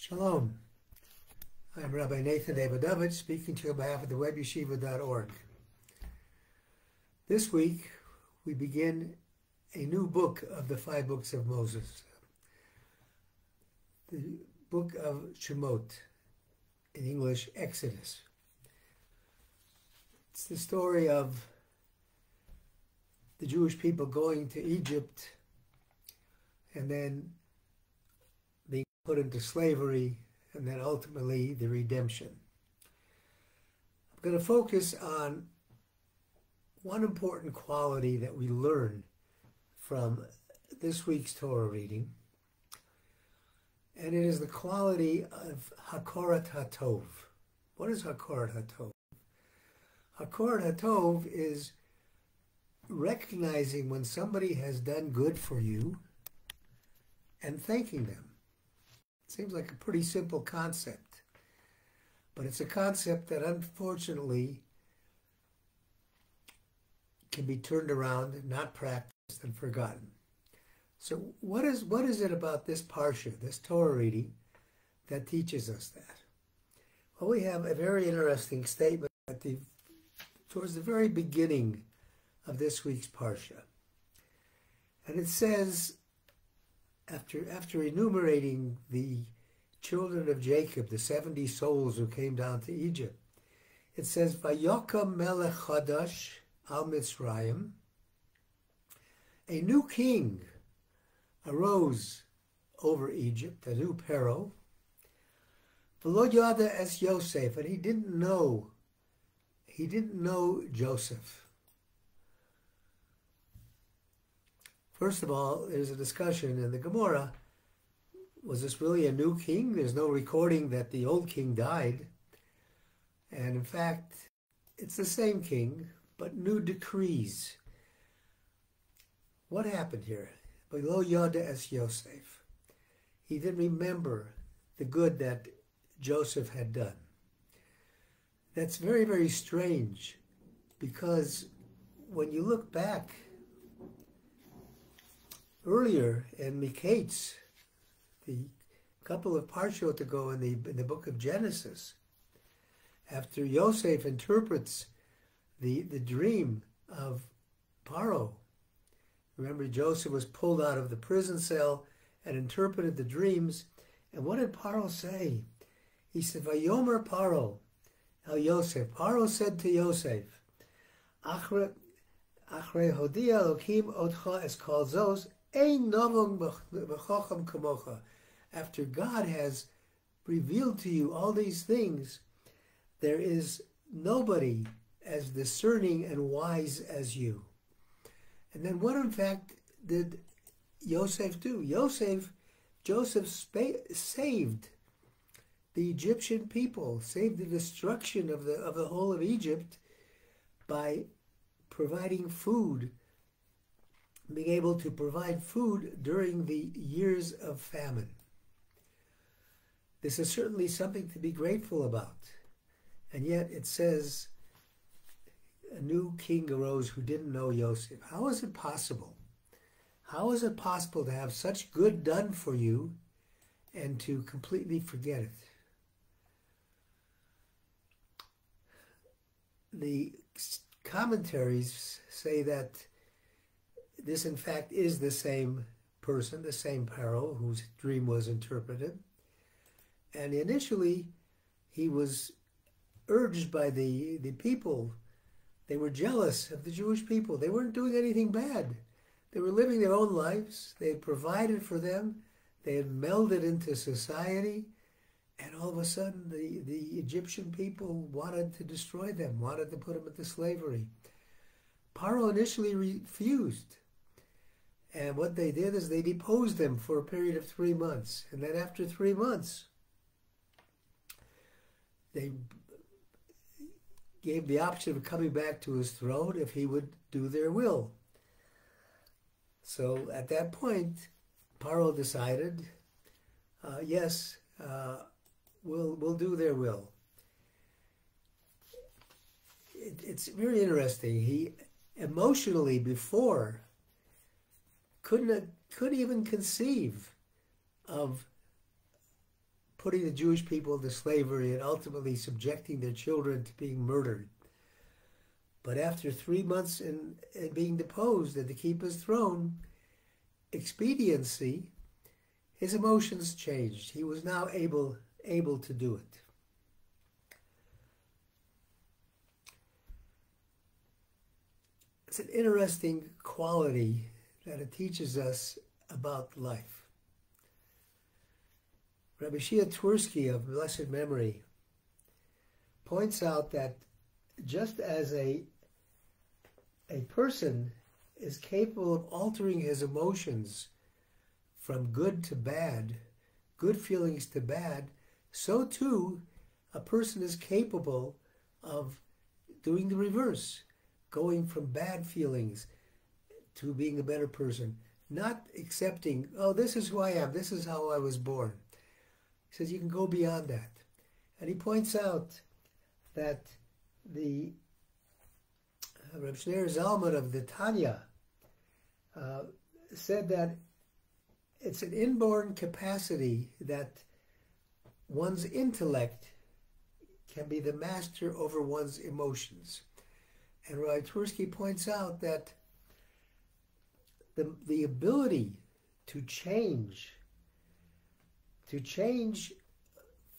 Shalom. I'm Rabbi Davidovich, speaking to you on behalf of the webyeshiva.org. This week, we begin a new book of the 5 books of Moses, the book of Shemot, in English, Exodus. It's the story of the Jewish people going to Egypt and then being put into slavery, and then ultimately the redemption. I'm going to focus on one important quality that we learn from this week's Torah reading, and it is the quality of Hakoret Hatov. What is Hakoret Hatov? Hakoret Hatov is recognizing when somebody has done good for you and thanking them. It seems like a pretty simple concept, but it's a concept that unfortunately can be turned around, not practiced, and forgotten. So what is it about this Parsha, this Torah reading, that teaches us that? Well, we have a very interesting statement towards the very beginning of this week's Parsha. And it says, after enumerating the children of Jacob, the 70 souls who came down to Egypt, it says, Vayokam melech chadash al Mitzrayim, a new king arose over Egypt, a new Pharaoh, v'lo yada es Yosef, and he didn't know Joseph. First of all, there's a discussion in the Gemara. Was this really a new king? There's no recording that the old king died. And in fact, it's the same king, but new decrees. What happened here? Below Yada es Yosef. He didn't remember the good that Joseph had done. That's very, very strange, because when you look back earlier in Miketz, the couple of parshot ago in the book of Genesis, after Yosef interprets the dream of Pharaoh. Remember, Joseph was pulled out of the prison cell and interpreted the dreams. And what did Pharaoh say? He said, Vayomer Pharaoh el Yosef. Pharaoh said to Yosef, Achre hodia Elokim otcha es kol zos, after God has revealed to you all these things, there is nobody as discerning and wise as you. And then what in fact did Joseph do? Joseph saved the Egyptian people, saved the destruction of the whole of Egypt by providing food, being able to provide food during the years of famine. This is certainly something to be grateful about. And yet it says, a new king arose who didn't know Joseph. How is it possible? How is it possible to have such good done for you and to completely forget it? The commentaries say that this, in fact, is the same person, the same Pharaoh whose dream was interpreted. And initially, he was urged by the people. They were jealous of the Jewish people. They weren't doing anything bad. They were living their own lives. They had provided for them. They had melded into society. And all of a sudden, the Egyptian people wanted to destroy them, wanted to put them into slavery. Pharaoh initially refused. And what they did is they deposed them for a period of 3 months. And then after 3 months, they gave the option of coming back to his throne if he would do their will. So at that point, Pharaoh decided, yes, we'll do their will. It's very interesting. He emotionally before couldn't even conceive of putting the Jewish people into slavery and ultimately subjecting their children to being murdered. But after 3 months in being deposed and to keep his throne, expediency, his emotions changed. He was now able to do it. It's an interesting quality that it teaches us about life. Rabbi Twersky of blessed memory points out that just as a person is capable of altering his emotions from good to bad, good feelings to bad, so too a person is capable of doing the reverse, going from bad feelings to being a better person, not accepting, oh, this is who I am, this is how I was born. He says you can go beyond that. And he points out that the Reb Shneir Zalman of the Tanya said that it's an inborn capacity that one's intellect can be the master over one's emotions. And Rabbi Twersky points out that the ability to change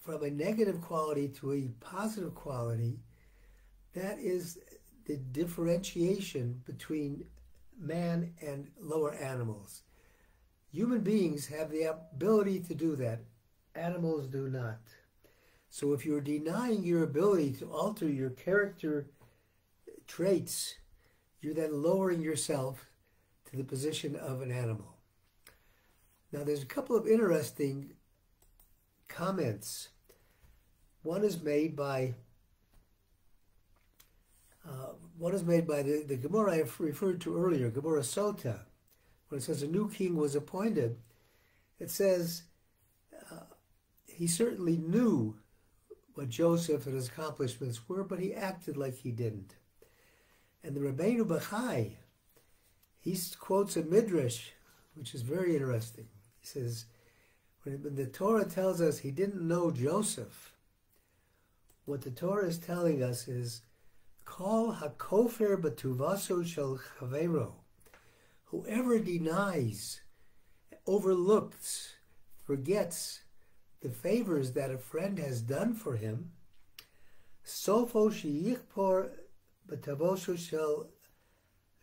from a negative quality to a positive quality, that is the differentiation between man and lower animals. Human beings have the ability to do that. Animals do not. So if you're denying your ability to alter your character traits, you're then lowering yourself to the position of an animal. Now there's a couple of interesting comments. One is made by the Gemara I referred to earlier, Gemara Sota, when it says a new king was appointed. It says he certainly knew what Joseph and his accomplishments were, but he acted like he didn't. And the Rabbeinu Bachai, he quotes a midrash, which is very interesting. He says, when the Torah tells us he didn't know Joseph, what the Torah is telling us is, Kol hakofer b'tuvaso shel chavero, whoever denies, overlooks, forgets the favors that a friend has done for him, sofo sheyichpor b'tavoso shel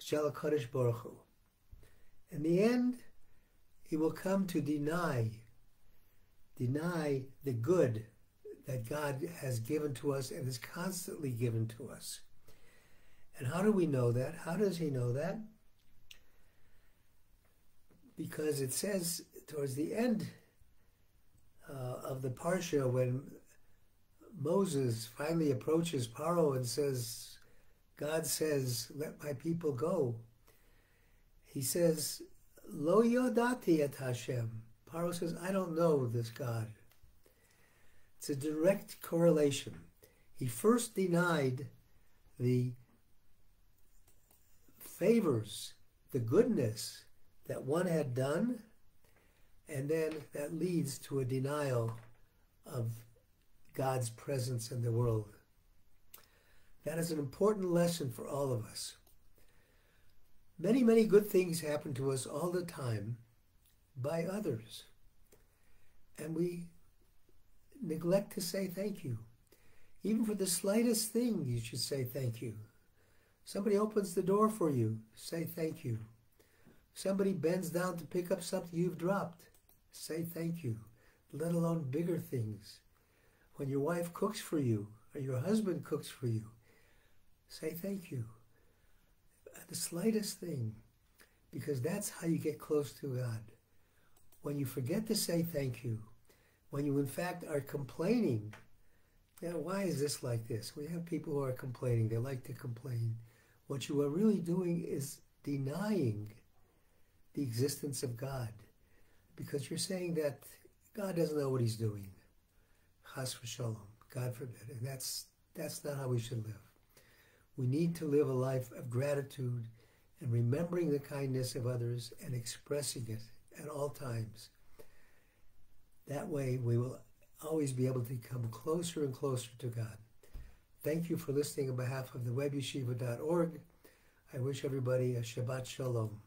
HaKadosh Baruch Hu. In the end, he will come to deny the good that God has given to us and is constantly given to us. And how do we know that? How does he know that? Because it says towards the end of the Parsha, when Moses finally approaches Pharaoh and says, God says, let my people go. He says, Lo yodati et Hashem. Pharaoh says, I don't know this God. It's a direct correlation. He first denied the favors, the goodness that one had done, and then that leads to a denial of God's presence in the world. That is an important lesson for all of us. Many, many good things happen to us all the time by others, and we neglect to say thank you. Even for the slightest thing, you should say thank you. Somebody opens the door for you, say thank you. Somebody bends down to pick up something you've dropped, say thank you, let alone bigger things. When your wife cooks for you, or your husband cooks for you, say thank you. The slightest thing, because that's how you get close to God. When you forget to say thank you, when you in fact are complaining, why is this like this? We have people who are complaining, they like to complain. What you are really doing is denying the existence of God, because you're saying that God doesn't know what he's doing. Chas v'sholom, God forbid. And that's not how we should live. We need to live a life of gratitude and remembering the kindness of others and expressing it at all times. That way we will always be able to come closer and closer to God. Thank you for listening on behalf of the webyeshiva.org. I wish everybody a Shabbat Shalom.